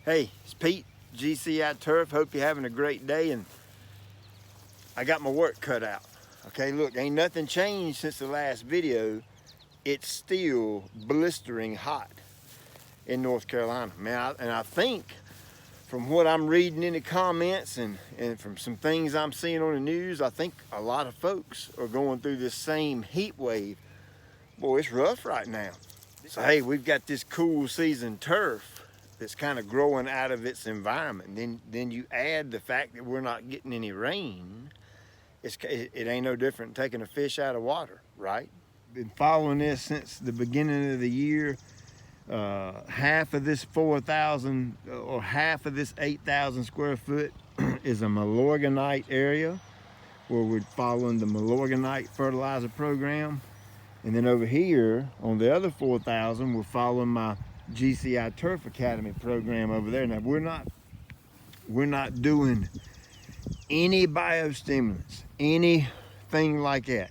Hey, it's Pete, GCI Turf. Hope you're having a great day, and I got my work cut out. Okay, look, ain't nothing changed since the last video. It's still blistering hot in North Carolina. Man, I think from what I'm reading in the comments and from some things I'm seeing on the news, I think a lot of folks are going through this same heat wave. Boy, it's rough right now. So hey, we've got this cool season turf that's kind of growing out of its environment. Then you add the fact that we're not getting any rain. It ain't no different than taking a fish out of water, right? Been following this since the beginning of the year. Half of this 4,000 or half of this 8,000 square foot is a Milorganite area where we're following the Milorganite fertilizer program. And then over here on the other 4,000, we're following my GCI Turf Academy program over there. Now we're not doing any biostimulants, anything like that.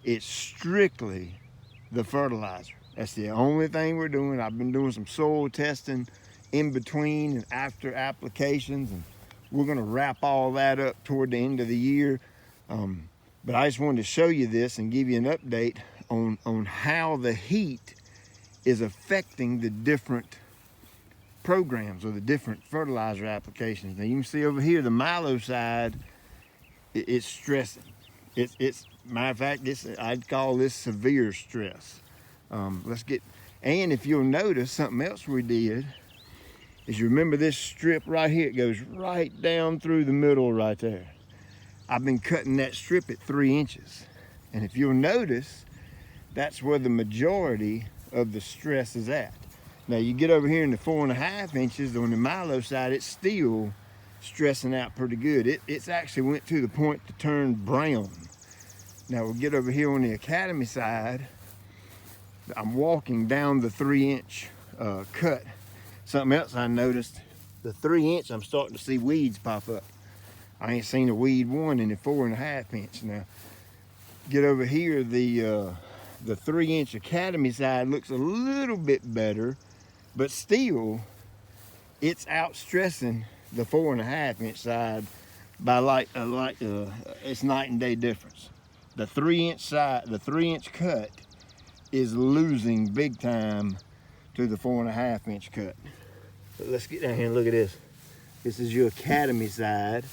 It's strictly the fertilizer. That's the only thing we're doing. I've been doing some soil testing in between and after applications, and we're gonna wrap all that up toward the end of the year. But I just wanted to show you this and give you an update on how the heat is affecting the different programs or the different fertilizer applications. Now you can see over here the Milo side, it's stressing. It's matter of fact, I'd call this severe stress. And if you'll notice, something else we did is, you remember this strip right here, it goes right down through the middle right there. I've been cutting that strip at 3 inches. And if you'll notice, that's where the majority of the stress is at. Now you get over here in the 4.5 inches on the Milo side, it's still stressing out pretty good. It's actually went to the point to turn brown. Now we'll get over here on the Academy side. I'm walking down the 3-inch cut. Something else I noticed, the 3-inch, I'm starting to see weeds pop up. I ain't seen a weed one in the 4.5 inch. Now get over here, the 3-inch Academy side looks a little bit better, but still it's outstressing the 4.5 inch side by it's night and day difference. The 3-inch side, the 3-inch cut is losing big time to the 4.5 inch cut. But let's get down here and look at this. This is your Academy side.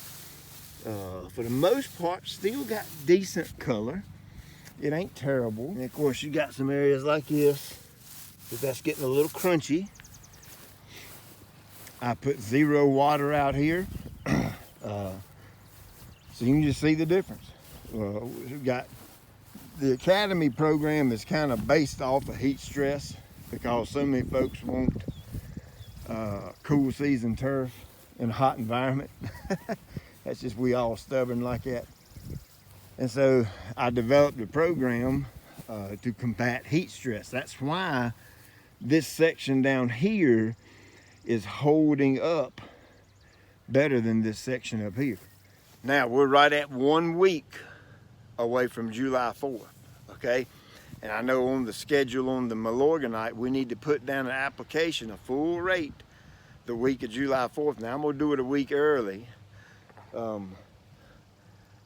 For the most part, still got decent color. It ain't terrible. And of course, you got some areas like this that's getting a little crunchy. I put 0 water out here, so you can just see the difference. We've got the Academy program is kind of based off of heat stress, because so many folks want cool season turf in a hot environment. That's just, we all stubborn like that. And so I developed a program to combat heat stress. That's why this section down here is holding up better than this section up here. Now we're right at 1 week away from July 4th, okay? And I know on the schedule on the Milorganite, we need to put down an application, a full rate, the week of July 4th. Now I'm gonna do it a week early.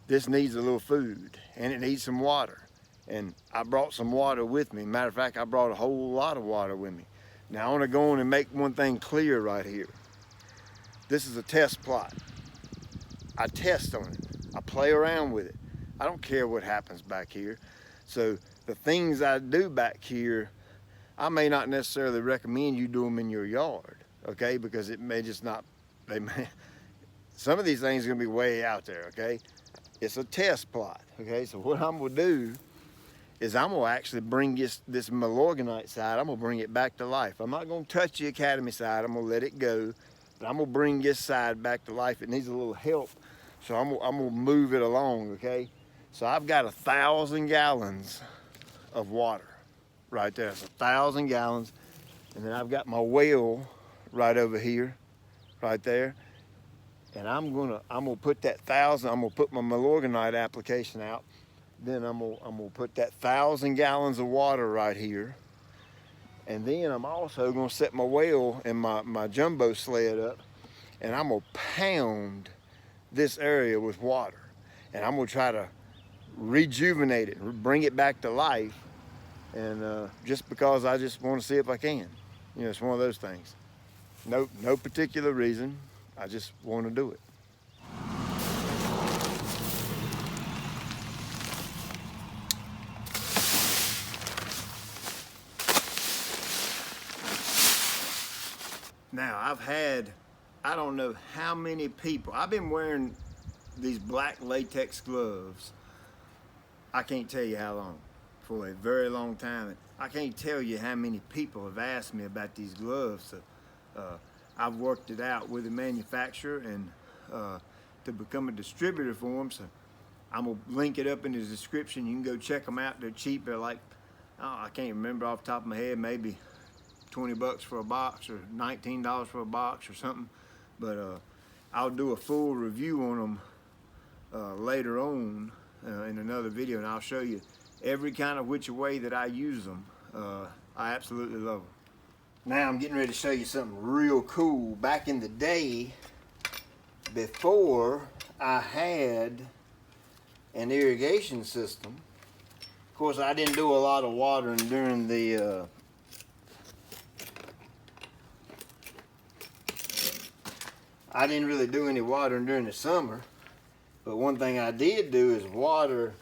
This needs a little food and it needs some water. And I brought some water with me. Matter of fact, I brought a whole lot of water with me. Now I want to go on and make one thing clear right here. This is a test plot. I test on it. I play around with it. I don't care what happens back here. So the things I do back here, I may not necessarily recommend you do them in your yard, okay? Because it may just not, some of these things are gonna be way out there, okay? It's a test plot, okay? So what I'm gonna do is I'm gonna actually bring this Milorganite side, I'm gonna bring it back to life. I'm not gonna touch the Academy side, I'm gonna let it go, but I'm gonna bring this side back to life. It needs a little help, so I'm gonna move it along, okay? So I've got 1,000 gallons of water right there. It's 1,000 gallons. And then I've got my well right over here, right there. And I'm gonna put that 1,000, I'm gonna put my Milorganite application out. Then I'm gonna put that 1,000 gallons of water right here And then I'm also gonna set my well and my jumbo sled up, and I'm gonna pound this area with water. And I'm gonna try to rejuvenate it, bring it back to life. And just because I just wanna see if I can. You know, it's one of those things. No particular reason, I just wanna do it. Now, I've had, I don't know how many people, I've been wearing these black latex gloves, I can't tell you how long, for a very long time. I can't tell you how many people have asked me about these gloves. So, I've worked it out with the manufacturer and to become a distributor for them. So I'm gonna link it up in the description. You can go check them out. They're cheap. They're like, oh, I can't remember off the top of my head, maybe 20 bucks for a box or $19 for a box or something. But I'll do a full review on them later on in another video, and I'll show you every kind of which way that I use them. I absolutely love them. Now I'm getting ready to show you something real cool. Back in the day, before I had an irrigation system, of course I didn't do a lot of watering during the I didn't really do any watering during the summer, but one thing I did do is water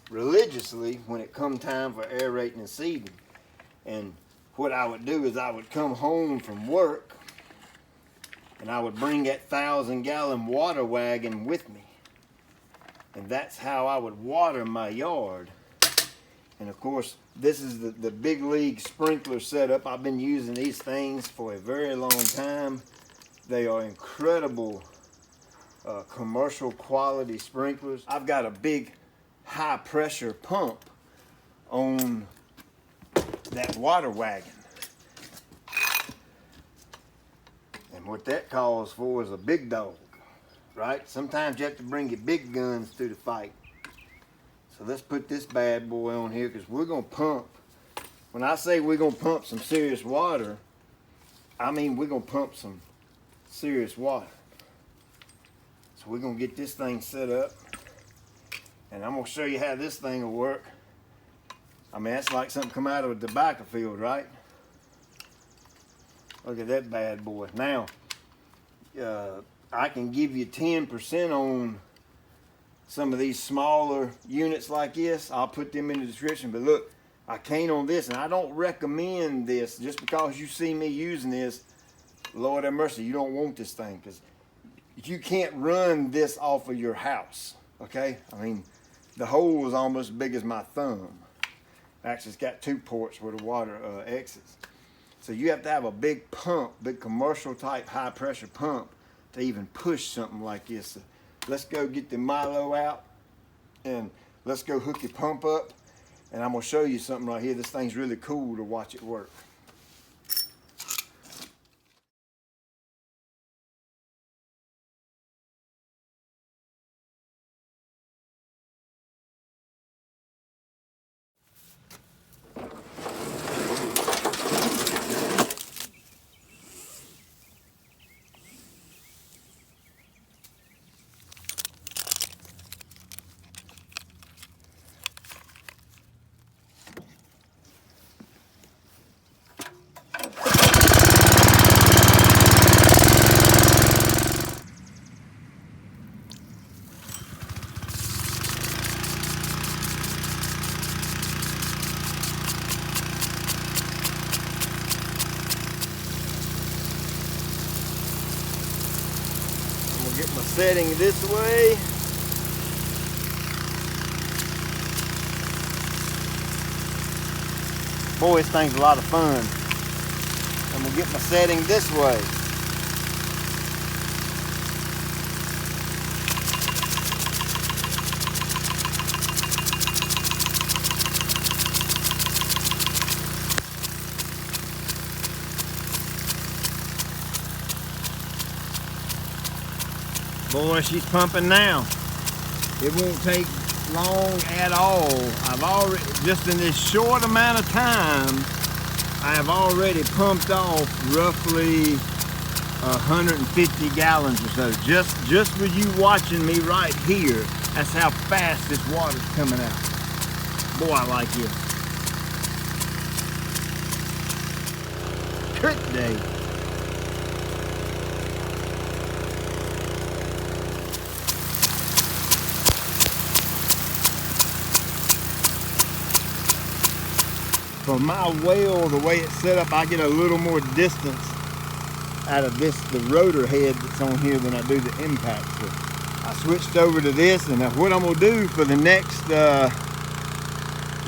religiously when it come time for aerating and seeding. And what I would do is I would come home from work and I would bring that 1,000-gallon water wagon with me. And that's how I would water my yard. And of course, this is the big league sprinkler setup. I've been using these things for a very long time. They are incredible commercial quality sprinklers. I've got a big high pressure pump on that water wagon. And what that calls for is a big dog, right? Sometimes you have to bring your big guns to the fight. So let's put this bad boy on here because we're gonna pump. When I say we're gonna pump some serious water, I mean we're gonna pump some serious water. So we're gonna get this thing set up and I'm gonna show you how this thing will work. I mean, that's like something come out of a tobacco field, right? Look at that bad boy. Now, I can give you 10% on some of these smaller units like this. I'll put them in the description, but look, I can't on this, and I don't recommend this just because you see me using this. Lord have mercy, you don't want this thing because you can't run this off of your house, okay? I mean, the hole is almost as big as my thumb. Actually, it's got 2 ports where the water exits. So you have to have a big pump, big commercial type high pressure pump to even push something like this. So let's go get the Milo out and let's go hook the pump up. And I'm gonna show you something right here. This thing's really cool to watch it work. Get my setting this way. Boy, this thing's a lot of fun. I'm gonna get my setting this way. Boy, she's pumping now. It won't take long at all. I've already, just in this short amount of time, I have already pumped off roughly 150 gallons or so. Just with you watching me right here, that's how fast this water's coming out. Boy, I like it. Good day. For my well, the way it's set up, I get a little more distance out of this, the rotor head that's on here, than I do the impact. So I switched over to this, and what I'm gonna do for the next,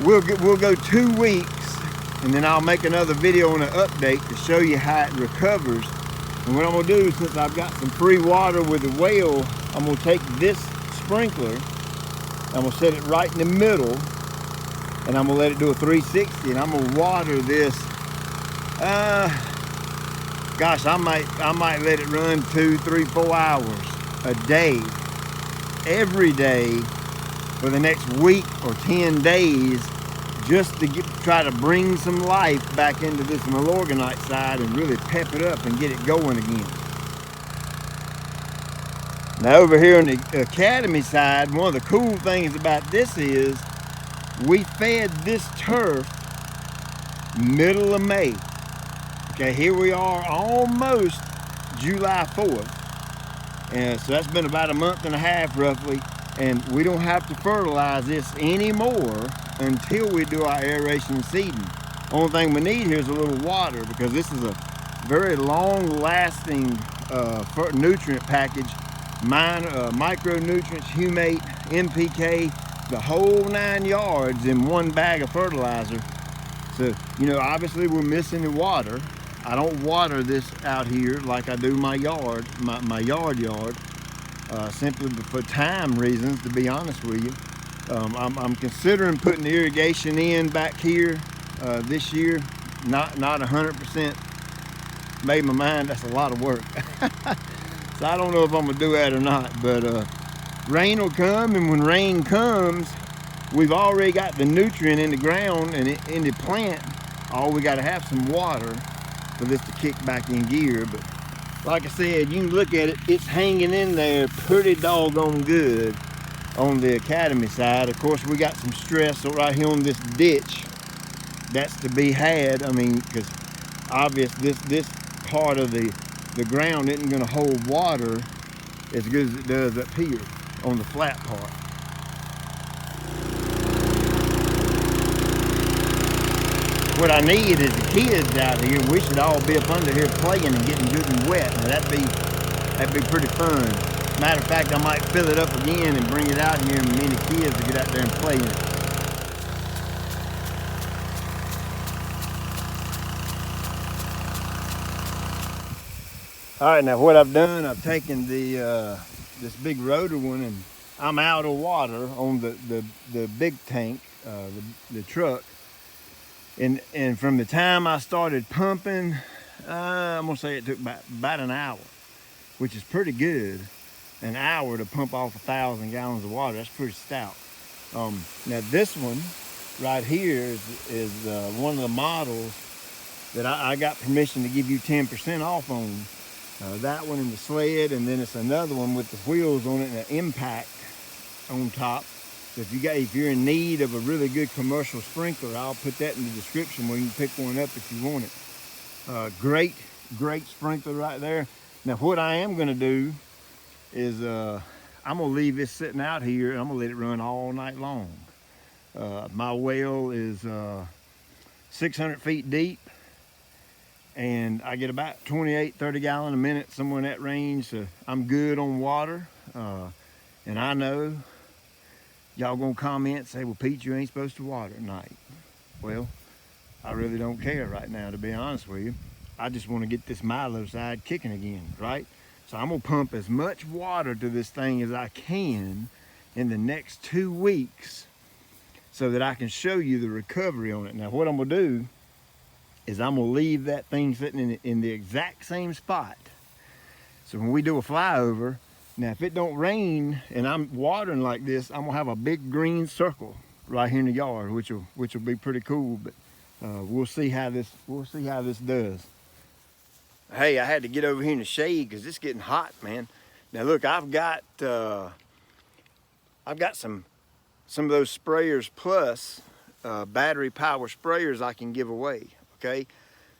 we'll go 2 weeks, and then I'll make another video on an update to show you how it recovers. And what I'm gonna do, since I've got some free water with the well, I'm gonna take this sprinkler, I'm gonna set it right in the middle, and I'm gonna let it do a 360, and I'm gonna water this. Gosh, I might let it run 2, 3, 4 hours a day, every day for the next week or 10 days, just to try to bring some life back into this Milorganite side and really pep it up and get it going again. Now over here on the Academy side, one of the cool things about this is we fed this turf middle of May. Okay, here we are almost July 4th. And so that's been about a month and a half roughly. And we don't have to fertilize this anymore until we do our aeration and seeding. Only thing we need here is a little water, because this is a very long lasting nutrient package. Micronutrients, humate, NPK, the whole 9 yards in one bag of fertilizer. So, you know, obviously we're missing the water. I don't water this out here like I do my yard, my yard, simply for time reasons, to be honest with you. I'm considering putting the irrigation in back here this year. Not 100% made my mind, that's a lot of work. So I don't know if I'm gonna do that or not, but rain will come, and when rain comes, we've already got the nutrient in the ground and in the plant. All we got to have some water for this to kick back in gear. But like I said, you can look at it, it's hanging in there pretty doggone good on the Academy side. Of course, we got some stress right here on this ditch that's to be had. I mean, because obvious this part of the ground isn't going to hold water as good as it does up here on the flat part. What I need is the kids out here. We should all be up under here playing and getting good and wet. Now that'd be pretty fun. Matter of fact, I might fill it up again and bring it out here, and me and the kids will get out there and play in it. All right, now what I've done, I've taken the this big rotor one, and I'm out of water on the big tank, the truck. And from the time I started pumping, I'm gonna say it took about an hour, which is pretty good. An hour to pump off 1,000 gallons of water, that's pretty stout. Now this one right here is one of the models that I got permission to give you 10% off on. That one in the Sled, and then it's another one with the wheels on it and an impact on top. So if you're in need of a really good commercial sprinkler, I'll put that in the description where you can pick one up if you want it. Great sprinkler right there. Now what I am gonna do is I'm gonna leave this sitting out here, and I'm gonna let it run all night long. My well is 600 feet deep, and I get about 28-30 gallons a minute, somewhere in that range. So I'm good on water. And I know y'all gonna comment and say, well, Pete, you ain't supposed to water at night. Well, I really don't care right now, to be honest with you. I just want to get this Milo side kicking again, right? So I'm gonna pump as much water to this thing as I can in the next 2 weeks so that I can show you the recovery on it. Now what I'm gonna do is I'm gonna leave that thing sitting in the exact same spot. So when we do a flyover, now if it don't rain and I'm watering like this, I'm gonna have a big green circle right here in the yard, which will be pretty cool. But we'll see how this does. Hey, I had to get over here in the shade because it's getting hot, man. Now look, I've got some of those sprayers plus battery power sprayers I can give away. Okay,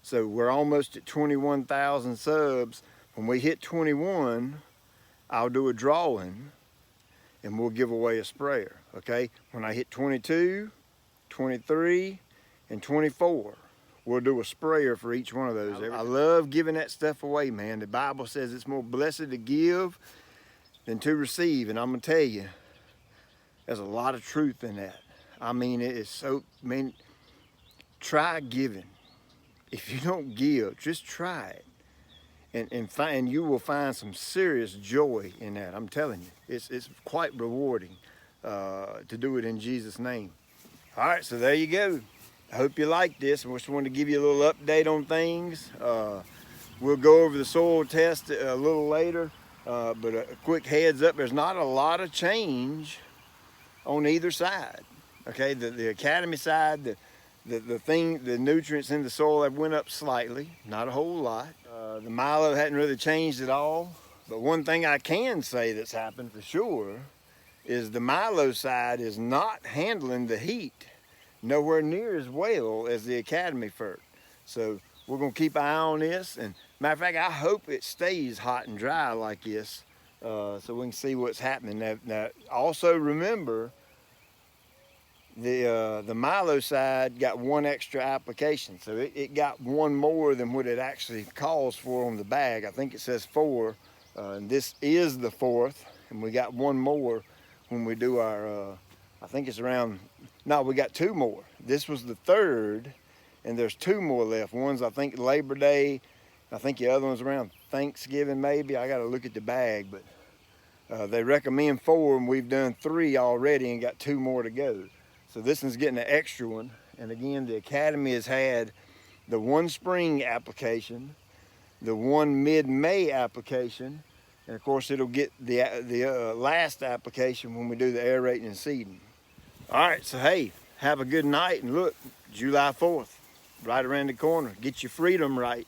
so we're almost at 21,000 subs. When we hit 21, I'll do a drawing and we'll give away a sprayer. Okay, when I hit 22, 23, and 24, we'll do a sprayer for each one of those. I love giving that stuff away, man. The Bible says it's more blessed to give than to receive. And I'm going to tell you, there's a lot of truth in that. I mean, it is so, try giving. If you don't give, just try it. And you will find some serious joy in that. I'm telling you, it's quite rewarding to do it in Jesus' name. All right, so there you go. I hope you like this. I just wanted to give you a little update on things. We'll go over the soil test a little later, but a quick heads up, there's not a lot of change on either side. Okay, the Academy side, the nutrients in the soil have went up slightly, not a whole lot. The Milo hadn't really changed at all, but one thing I can say that's happened for sure is the Milo side is not handling the heat nowhere near as well as the Academy Fert. So we're gonna keep an eye on this, and matter of fact, I hope it stays hot and dry like this, so we can see what's happening. Now also remember, the Milo side got one extra application, so it got one more than what it actually calls for on the bag. I think it says 4, and this is the 4th, and we got one more when we do our, I think it's around, no, we got 2 more. This was the 3rd, and there's 2 more left. One's, I think, Labor Day. I think the other one's around Thanksgiving, maybe. I got to look at the bag, but they recommend 4, and we've done 3 already and got 2 more to go. So this one's getting an extra one. And again, the Academy has had the 1 spring application, the 1 mid-May application, and of course it'll get the last application when we do the aerating and seeding. All right, so hey, have a good night, and look, July 4th, right around the corner. Get your freedom right.